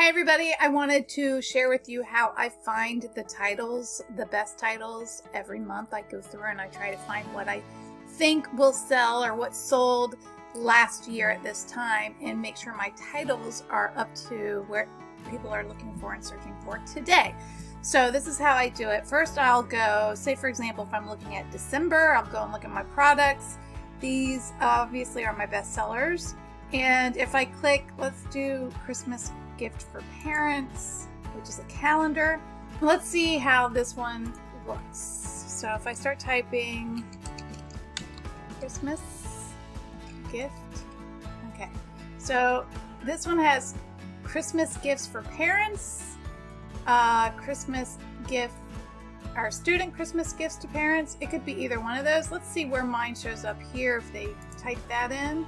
Hi everybody, I wanted to share with you how I find the titles, the best titles every month. I go through and I try to find what I think will sell or what sold last year at this time and make sure my titles are up to where people are looking for and searching for today. So this is how I do it. First I'll go, say for example, if I'm looking at December, I'll go and look at my products. These obviously are my best sellers. And if I click, let's do Christmas gift for parents, which is a calendar. Let's see how this one looks. So if I start typing Christmas gift, okay. So this one has Christmas gifts for parents, Christmas gift, our student Christmas gifts to parents. It could be either one of those. Let's see where mine shows up here if they type that in.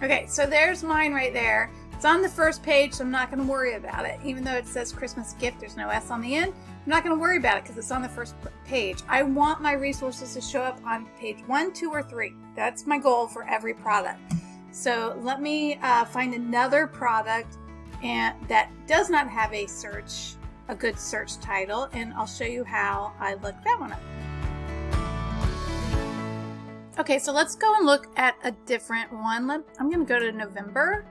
Okay, so there's mine right there. It's on the first page, so I'm not going to worry about it. Even though it says Christmas gift, there's no S on the end. I'm not going to worry about it because it's on the first page. I want my resources to show up on page 1, 2, or 3. That's my goal for every product. So let me find another product that does not have a good search title, and I'll show you how I look that one up. Okay, so let's go and look at a different one. I'm going to go to November.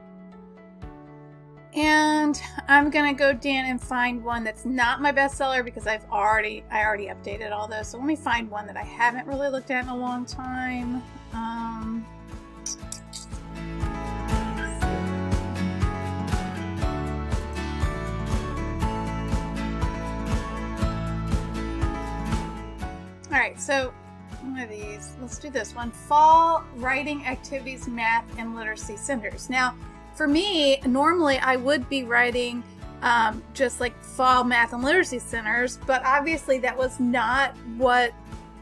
And I'm going to go down and find one that's not my bestseller because I already updated all those. So let me find one that I haven't really looked at in a long time. All right, so one of these, let's do this one. Fall Writing Activities, Math, and Literacy Centers. Now, for me, normally I would be writing just like Fall Math and Literacy Centers, but obviously that was not what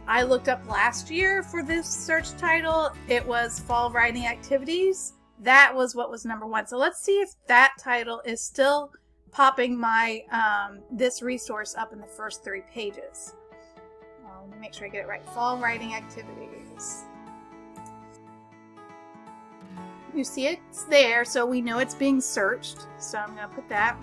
I looked up last year for this search title. It was Fall Writing Activities. That was what was number 1. So let's see if that title is still popping my this resource up in the first 3 pages. Let me make sure I get it right. Fall Writing Activities. You see it's there, so we know it's being searched. So I'm going to put that.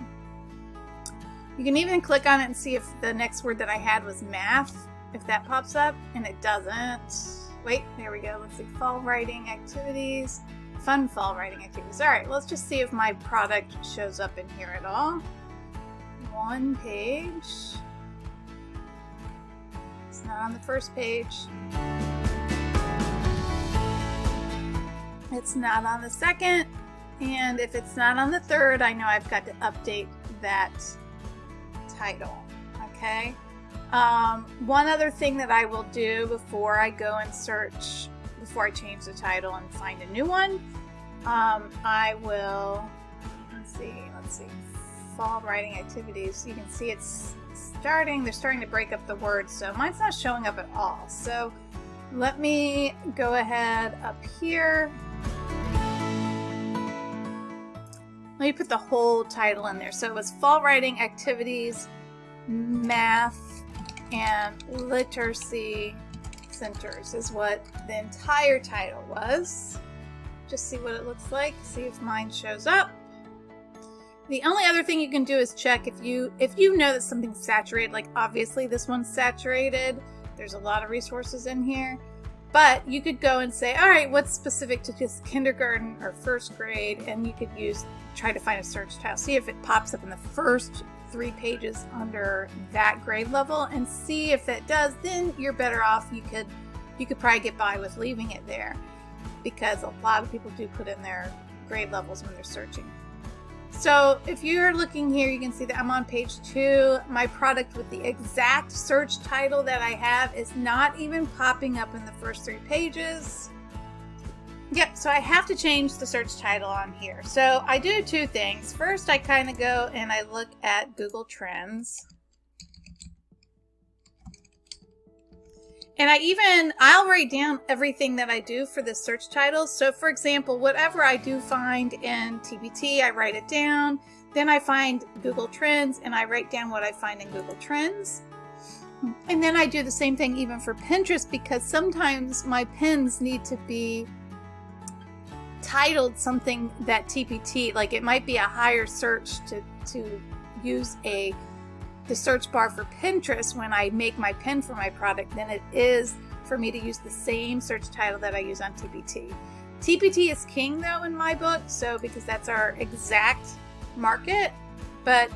You can even click on it and see if the next word that I had was math, if that pops up, and it doesn't. Wait, there we go. Let's see. Fall Writing Activities. Fun Fall Writing Activities. All right, let's just see if my product shows up in here at all. 1 page. It's not on the first page. It's not on the second. And if it's not on the third, I know I've got to update that title. Okay. One other thing that I will do before I go and search, before I change the title and find a new one, I will, let's see, Fall Writing Activities. You can see it's they're starting to break up the words, so mine's not showing up at all. So let me go ahead up here. Let me put the whole title in there. So it was Fall Writing Activities, Math, and Literacy Centers is what the entire title was. Just see what it looks like, see if mine shows up. The only other thing you can do is check if you know that something's saturated, like obviously this one's saturated. There's a lot of resources in here. But you could go and say, all right, what's specific to just kindergarten or first grade? And you could try to find a search title. See if it pops up in the first 3 pages under that grade level and see if that does, then you're better off. You could probably get by with leaving it there because a lot of people do put in their grade levels when they're searching. So if you're looking here, you can see that I'm on page 2. My product with the exact search title that I have is not even popping up in the first 3 pages. Yep, so I have to change the search title on here. So I do 2 things. First, I kind of go and I look at Google Trends. And I'll write down everything that I do for this search title. So for example, whatever I do find in TpT, I write it down. Then I find Google Trends and I write down what I find in Google Trends. And then I do the same thing even for Pinterest because sometimes my pins need to be titled something that TpT, like it might be a higher search to use the search bar for Pinterest when I make my pin for my product than it is for me to use the same search title that I use on TpT. TpT is king though in my book, so because that's our exact market, but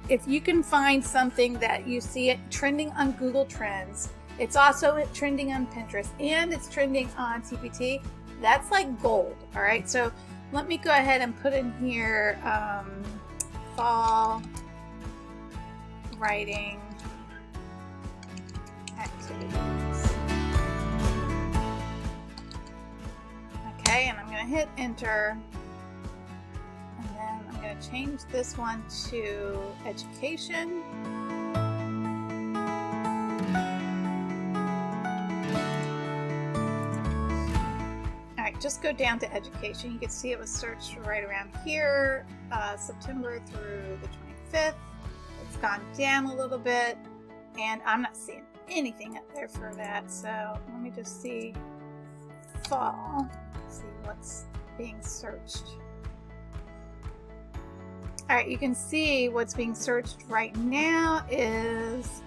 if you can find something that you see it trending on Google Trends, it's also trending on Pinterest, and it's trending on TpT, that's like gold. All right, so let me go ahead and put in here fall writing activities. Okay, and I'm going to hit enter, and then I'm going to change this one to education. All right, just go down to education. You can see it was searched right around here, September through the 25th. It's gone down a little bit, and I'm not seeing anything up there for that. So let me just see fall, see what's being searched. All right, you can see what's being searched right now is,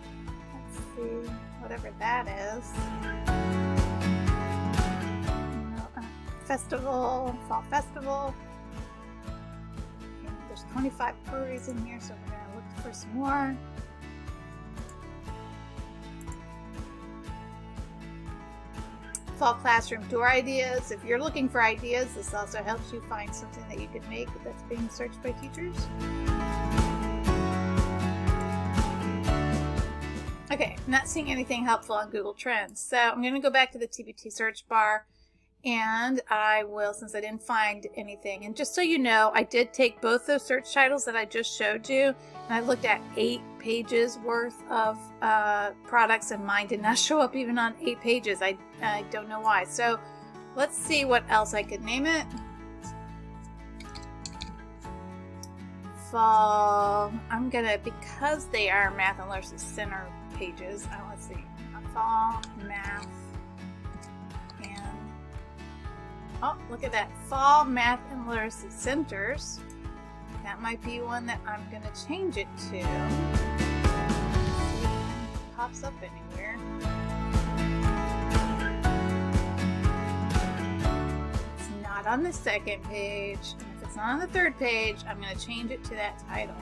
let's see, whatever that is. Festival, fall festival. And there's 25 queries in here, so we're going to look for some more. Fall classroom door ideas. If you're looking for ideas, this also helps you find something that you can make that's being searched by teachers. Okay, not seeing anything helpful on Google Trends. So I'm going to go back to the TpT search bar, and I will, since I didn't find anything. And just so you know, I did take both those search titles that I just showed you, and I looked at 8 pages worth of products, and mine did not show up even on 8 pages. I don't know why. So let's see what else I could name it. Fall, I'm gonna, because they are Math and Literacy Center pages, let's see, fall math. Oh, look at that. Fall Math and Literacy Centers. That might be one that I'm going to change it to. See if it pops up anywhere. It's not on the second page. And if it's not on the third page, I'm going to change it to that title.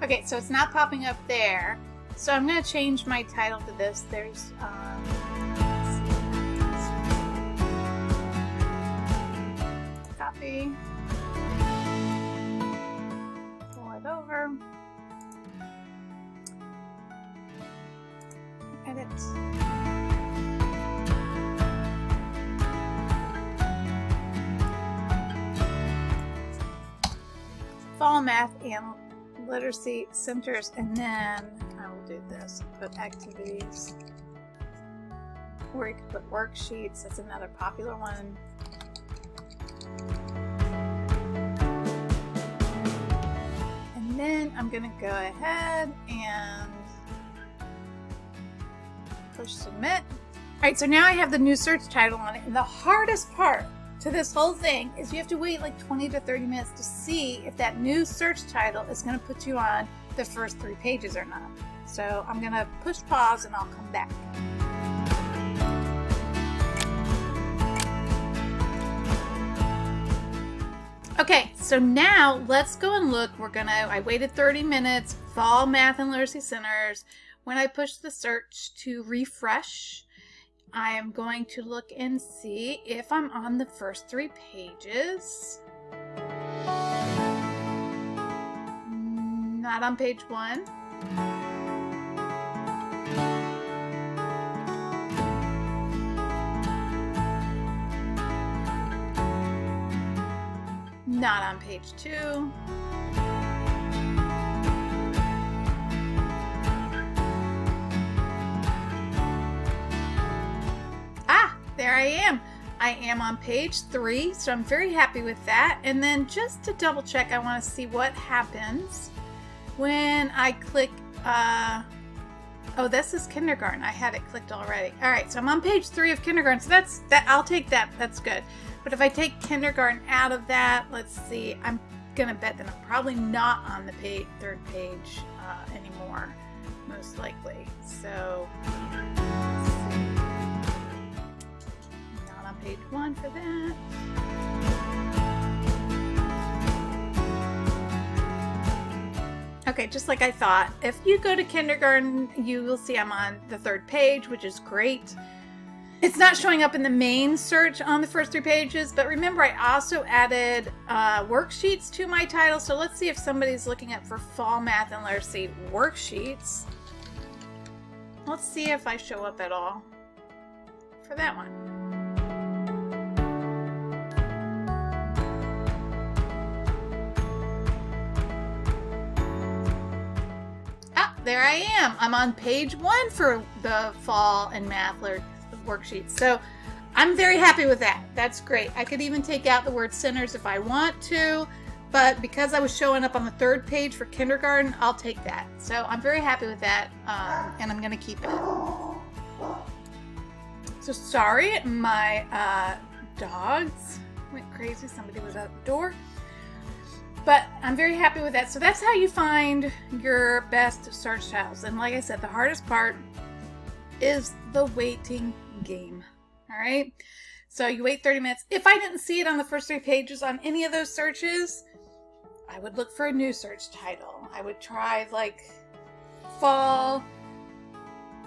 Okay, so it's not popping up there. So I'm going to change my title to this. There's, copy, pull it over, edit. Fall Math and Literacy Centers, and then I will do this, put activities, or you can put worksheets. That's another popular one. And then I'm going to go ahead and push submit. All right, so now I have the new search title on it, and the hardest part to this whole thing is you have to wait like 20 to 30 minutes to see if that new search title is going to put you on the first 3 pages or not. So I'm going to push pause and I'll come back. Okay, so now let's go and look. I waited 30 minutes, Fall Math and Literacy Centers. When I push the search to refresh, I am going to look and see if I'm on the first 3 pages. Not on page 1. Not on page 2. There I am. I am on page 3, so I'm very happy with that. And then just to double check, I want to see what happens when I click Oh, this is kindergarten. I have it clicked already. All right, so I'm on page 3 of kindergarten. So that's that. I'll take that. That's good. But if I take kindergarten out of that, let's see. I'm gonna bet that I'm probably not on the third page anymore, most likely. So let's see. Not on page 1 for that. Okay, just like I thought. If you go to kindergarten, you will see I'm on the 3rd page, which is great. It's not showing up in the main search on the first 3 pages, but remember I also added worksheets to my title. So let's see if somebody's looking up for fall math and literacy worksheets. Let's see if I show up at all for that one. There I am. I'm on page 1 for the fall and math worksheets. So I'm very happy with that. That's great. I could even take out the word centers if I want to, but because I was showing up on the 3rd page for kindergarten, I'll take that. So I'm very happy with that, and I'm going to keep it. So sorry, my dogs went crazy. Somebody was out the door. But I'm very happy with that. So that's how you find your best search titles. And like I said, the hardest part is the waiting game. All right. So you wait 30 minutes. If I didn't see it on the first 3 pages on any of those searches, I would look for a new search title. I would try like fall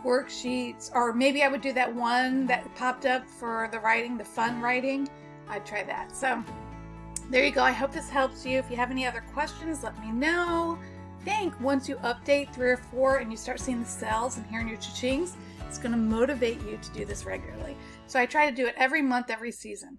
worksheets, or maybe I would do that one that popped up for the writing, the fun writing. I'd try that. So there you go. I hope this helps you. If you have any other questions, let me know. I think once you update 3 or 4 and you start seeing the cells and hearing your cha-chings, it's going to motivate you to do this regularly. So I try to do it every month, every season.